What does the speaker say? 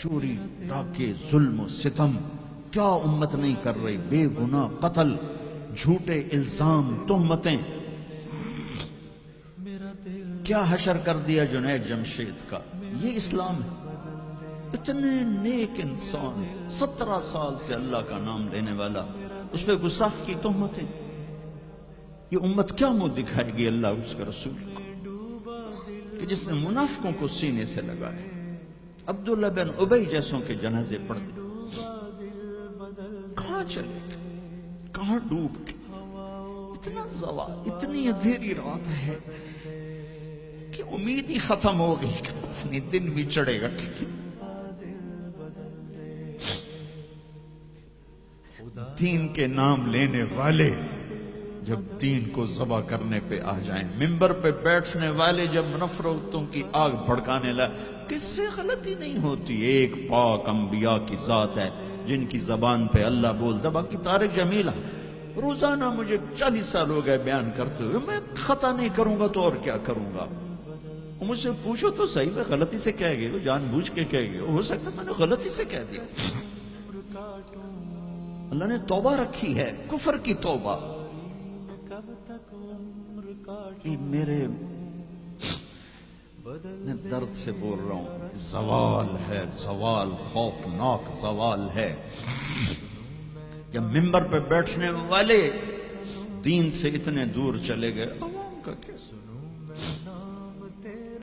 چوری ڈاکے ظلم و ستم کیا امت نہیں کر رہی، بے گناہ قتل، جھوٹے الزام تہمتیں، کیا حشر کر دیا جنید جمشید کا. یہ اسلام ہے. اتنے نیک انسان 17 سال سے اللہ کا نام لینے والا، اس پہ گستاخ کی تہمتیں. یہ امت کیا منہ دکھائے گی اللہ اس کے رسول کو کہ جس نے منافقوں کو سینے سے لگائے، عبداللہ بن ابی جیسوں کے جنازے پڑھ دے. کہاں چلے گئے، کہاں ڈوب گئے. اتنا زوال، اتنی اندھیری رات ہے کہ امید ہی ختم ہو گئی کہ پتہ نہیں دن بھی چڑھے گا. دین کے نام لینے والے جب دین کو ذبح کرنے پہ آ جائیں، ممبر پہ بیٹھنے والے جب نفرتوں کی آگ بھڑکانے لائے، کس سے غلطی نہیں ہوتی. ایک پاک انبیاء کی ذات ہے جن کی زبان پہ اللہ بولتا. باقی طارق جمیلہ روزانہ مجھے 40 سال ہو گئے بیان کرتے ہوئے، میں خطا نہیں کروں گا تو اور کیا کروں گا. مجھ سے پوچھو تو صحیح، میں غلطی سے کہہ گئے، جان بوجھ کے کہہ گئے، ہو سکتا میں نے غلطی سے کہہ دیا. اللہ نے توبہ رکھی ہے، کفر کی توبہ. میرے میں درد سے بول رہا ہوں، زوال ہے، زوال خوفناک زوال ہے. جب ممبر پہ بیٹھنے والے دین سے اتنے دور چلے گئے، عوام کا کیا؟